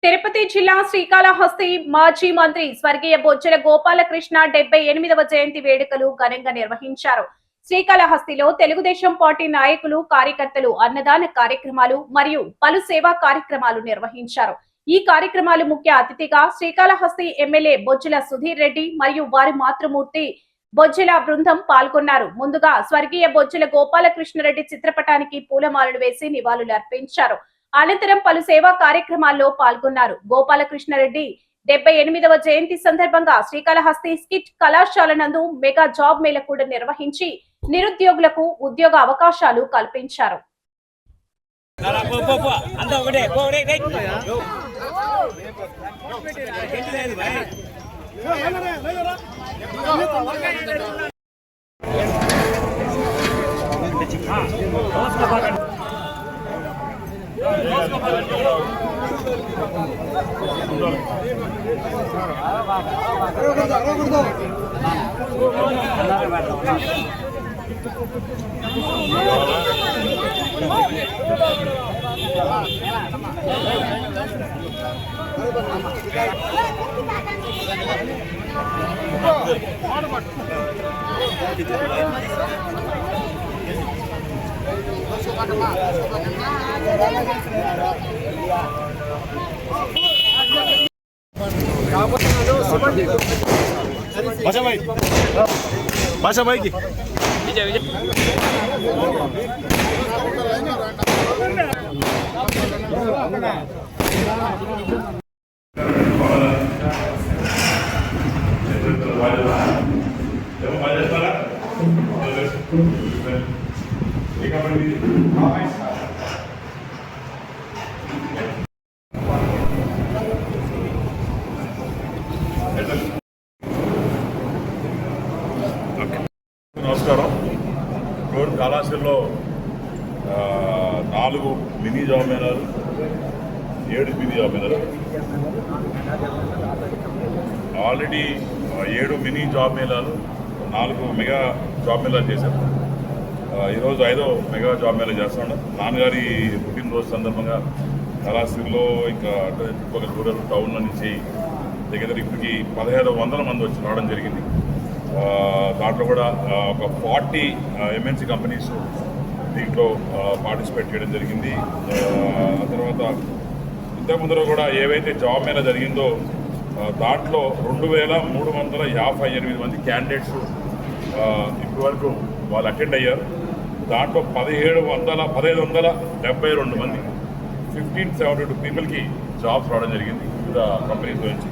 తిరుపతి జిల్లా శ్రీకాళహస్తి మాజీ మంత్రి స్వర్గీయ బొజ్జల గోపాలకృష్ణ 78వ జయంతి వేడుకలు ఘనంగా నిర్వహించారు. శ్రీకాళహస్తిలో తెలుగుదేశం పార్టీ నాయకులు, కార్యకర్తలు అన్నదాన కార్యక్రమాలు మరియు పలు సేవా కార్యక్రమాలు నిర్వహించారు. ఈ కార్యక్రమాలు ముఖ్య అతిథిగా శ్రీకాళహస్తి ఎమ్మెల్యే బొజ్జల సుధీర్ రెడ్డి మరియు వారి మాతృమూర్తి బొజ్జల బృందం పాల్గొన్నారు. ముందుగా స్వర్గీయ బొజ్జల గోపాలకృష్ణరెడ్డి చిత్రపటానికి పూలమాలలు వేసి నివాళులు అర్పించారు. అనంతరం పలు సేవా కార్యక్రమాల్లో పాల్గొన్నారు. గోపాలకృష్ణరెడ్డి 78వ జయంతి సందర్భంగా శ్రీకాళహస్తి స్కిట్ కళాశాల నందు మెగా జాబ్ మేళ కూడా నిర్వహించి నిరుద్యోగులకు ఉద్యోగ అవకాశాలు కల్పించారు. भाषा भाई की विजय विजय నమస్కారం. రోడ్ కళాశాలలో 4 మినీ జాబ్ మేళాలు, 7 మినీ జాబ్ మేళాలు, ఆల్రెడీ 7 మినీ జాబ్ మేళాలు, 4 మెగా జాబ్ మేళాలు చేశారు. ఈరోజు 5వ మెగా జాబ్ మేళా చేస్తున్నాం. నాన్నగారి పుట్టినరోజు సందర్భంగా కళాశాలలో ఇంకా చుట్టుపక్కల రూరల్ టౌన్ల నుంచి దగ్గర ఇప్పటికి 1700 మంది వచ్చి రావడం జరిగింది. దాంట్లో కూడా ఒక 40 ఎంఎన్సీ కంపెనీస్ దీంట్లో పార్టిసిపేట్ చేయడం జరిగింది. ఆ తర్వాత ఇంతకుముందులో కూడా ఏవైతే జాబ్ మేళా జరిగిందో దాంట్లో 2358 మంది క్యాండిడేట్స్ ఇప్పటి వరకు వాళ్ళు అటెండ్ అయ్యారు. దాంట్లో 1572 మంది 1572 పీపుల్కి జాబ్స్ రావడం జరిగింది వివిధ కంపెనీస్ నుంచి.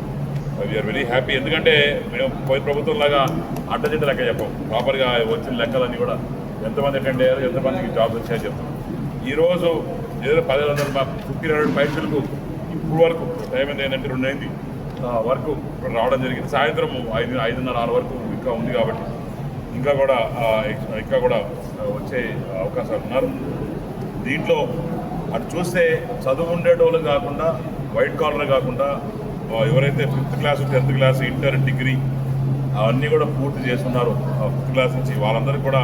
We are very happy. ఎందుకంటే మేము పోయి ప్రభుత్వంలాగా అడ్డదిడ్డ లెక్క చెప్పాం. ప్రాపర్గా వచ్చిన లెక్కలన్నీ కూడా ఎంతమంది అటెండ్ అయ్యారు, ఎంతమందికి జాబ్స్ వచ్చాయని చెప్తాం. ఈరోజు ఏదో 1500 పైసలకు ఇప్పుడు వరకు టైం ఏంటంటే 2 అయింది వరకు ఇప్పుడు రావడం జరిగింది. సాయంత్రం 5:30 వరకు ఇంకా ఉంది కాబట్టి ఇంకా కూడా వచ్చే అవకాశాలు ఉన్నారు. దీంట్లో అటు చూస్తే చదువు ఉండేటోళ్ళు కాకుండా, వైట్ కాలర్ కాకుండా, ఎవరైతే 5th class 10th class inter degree అవన్నీ కూడా పూర్తి చేస్తున్నారు 5th క్లాస్ నుంచి, వాళ్ళందరికీ కూడా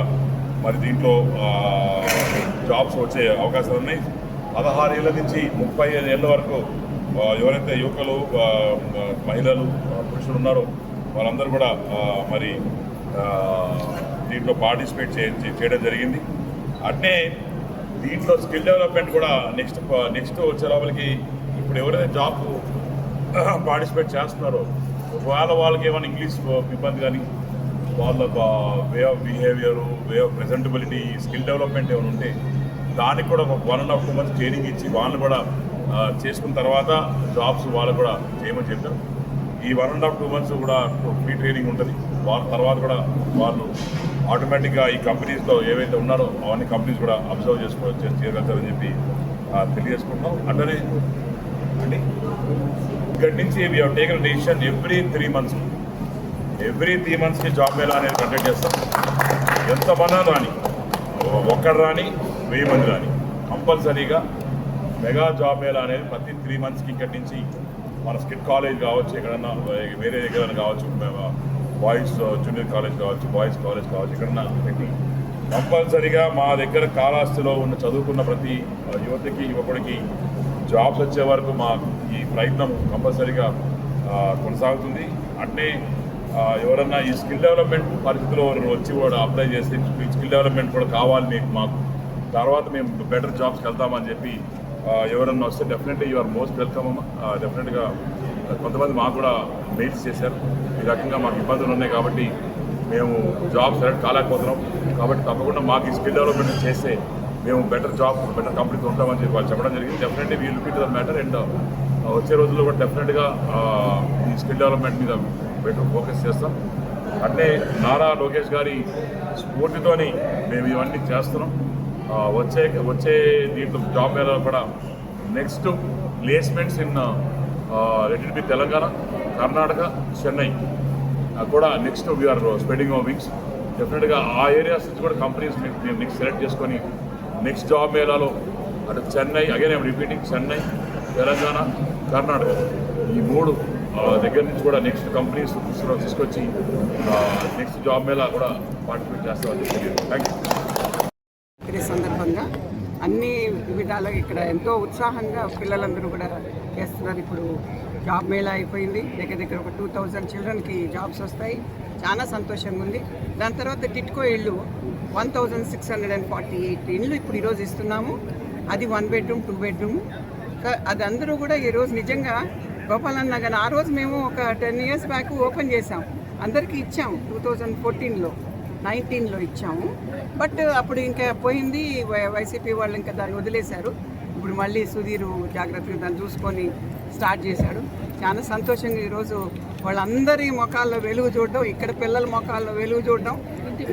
మరి దీంట్లో జాబ్స్ వచ్చే అవకాశాలు ఉన్నాయి. 16 ఏళ్ళ నుంచి 35 ఏళ్ళ వరకు ఎవరైతే యువకులు, మహిళలు, పురుషులు ఉన్నారో వాళ్ళందరూ కూడా మరి దీంట్లో పార్టిసిపేట్ చేయడం జరిగింది. అట్నే దీంట్లో స్కిల్ డెవలప్మెంట్ కూడా నెక్స్ట్ వచ్చే లోపలికి ఇప్పుడు ఎవరైతే జాబ్ పార్టిసిపేట్ చేస్తున్నారో ఒకవేళ వాళ్ళకి ఏమైనా ఇంగ్లీష్ ఇబ్బంది కానీ, వాళ్ళ way of behaviour, way of presentability, skill development ఏమైనా ఉంటే దానికి కూడా ఒక 1.5 months ట్రైనింగ్ ఇచ్చి వాళ్ళని కూడా చేసుకున్న తర్వాత జాబ్స్ వాళ్ళు కూడా చేయమని చెప్పారు. ఈ 1.5 months కూడా ఫ్రీ ట్రైనింగ్ ఉంటుంది. వాళ్ళ తర్వాత కూడా వాళ్ళు ఆటోమేటిక్గా ఈ కంపెనీస్లో ఏవైతే ఉన్నారో అవన్నీ కంపెనీస్ కూడా అబ్జర్వ్ చేయగలుగుతారని చెప్పి తెలియజేసుకుంటాం. అట్లనే అండి ఇక్కడి నుంచి we have taken decision every 3 monthsకి జాబ్ మేళా అనేది కండక్ట్ చేస్తాం. ఎంతమంది రాని, ఒక్కడు రాని, 1000 మంది రాని, కంపల్సరీగా మెగా జాబ్ మేళా అనేది ప్రతి 3 monthsకి ఇక్కడి నుంచి మన స్కిట్ కాలేజ్ కావచ్చు, ఎక్కడన్నా వేరే దగ్గర కావచ్చు, బాయ్స్ జూనియర్ కాలేజ్ కావచ్చు, బాయ్స్ కాలేజ్ కావచ్చు, ఎక్కడన్నా పెట్టి కంపల్సరీగా మా దగ్గర కాళహస్తిలో ఉన్న చదువుకున్న ప్రతి యువతకి యువకుడికి జాబ్స్ వచ్చే వరకు మా ఈ ప్రయత్నం కంపల్సరీగా కొనసాగుతుంది. అట్నే ఎవరన్నా ఈ స్కిల్ డెవలప్మెంట్ పరిస్థితిలో వచ్చి కూడా అప్లై చేసి ఈ స్కిల్ డెవలప్మెంట్ కూడా కావాలి మాకు, తర్వాత మేము బెటర్ జాబ్స్కి వెళ్తామని చెప్పి ఎవరన్నా వస్తే definitely you are most welcome అమ్మ. డెఫినెట్గా కొంతమంది మాకు కూడా మెయిల్స్ చేశారు, ఈ రకంగా మాకు ఇబ్బందులు ఉన్నాయి కాబట్టి మేము జాబ్ సెలెక్ట్ కాలేకపోతున్నాం, కాబట్టి తప్పకుండా మాకు ఈ స్కిల్ డెవలప్మెంట్ చేస్తే మేము బెటర్ జాబ్ బెటర్ కంపెనీతో ఉంటామని చెప్పి వాళ్ళు చెప్పడం జరిగింది. Definitely we look it the matter and వచ్చే రోజుల్లో కూడా డెఫినెట్గా ఈ స్కిల్ డెవలప్మెంట్ మీద బెటర్ ఫోకస్ చేస్తాం. అట్లే నారా లోకేష్ గారి స్ఫూర్తితోని మేము ఇవన్నీ చేస్తున్నాం. వచ్చే దీంట్లో జాబ్ మీద కూడా next placements in let it be Telangana, Karnataka, Chennai కూడా next we're spreading our wings. డెఫినెట్గా ఆ ఏరియాస్ నుంచి కూడా కంపెనీస్ మేము నెక్స్ట్ సెలెక్ట్ చేసుకొని నెక్స్ట్ జాబ్ మేళాలో అటు Chennai, again I'm repeating, Chennai, Telangana, Karnataka ఈ 3 దగ్గర నుంచి కూడా నెక్స్ట్ కంపెనీస్ తీసుకొచ్చి నెక్స్ట్ జాబ్ మేళా కూడా పార్టిసిపేట్ చేస్తామని చెప్పి థ్యాంక్ యూ. ఈ సందర్భంగా అన్ని విధాలుగా ఇక్కడ ఎంతో ఉత్సాహంగా పిల్లలందరూ కూడా చేస్తున్నారు. ఇప్పుడు జాబ్ మేళా అయిపోయింది, దగ్గర ఒక 2000 చిల్డ్రన్కి జాబ్స్ వస్తాయి, చాలా సంతోషంగా ఉంది. దాని తర్వాత టిట్కో ఇళ్ళు 1648 ఇండ్లు ఇప్పుడు ఈరోజు ఇస్తున్నాము. అది 1 బెడ్రూమ్ 2 బెడ్రూమ్. అది అందరూ కూడా ఈరోజు నిజంగా గోపాలన్న గారు ఆ రోజు మేము ఒక 10 years బ్యాక్ ఓపెన్ చేసాం, అందరికీ ఇచ్చాము, 2014లో 19లో ఇచ్చాము. బట్ అప్పుడు ఇంకా పోయింది, వైసీపీ వాళ్ళు ఇంకా దాన్ని వదిలేశారు. ఇప్పుడు మళ్ళీ సుధీర్ జాగ్రత్తగా దాన్ని చూసుకొని స్టార్ట్ చేశాడు. చాలా సంతోషంగా ఈరోజు వాళ్ళందరి ముఖాల్లో వెలుగు చూడడం, ఇక్కడ పిల్లల ముఖాల్లో వెలుగు చూడడం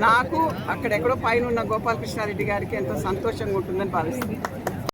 నాకు అక్కడెక్కడో పైన ఉన్న గోపాలకృష్ణారెడ్డి గారికి ఎంతో సంతోషంగా ఉంటుందని భావిస్తుంది.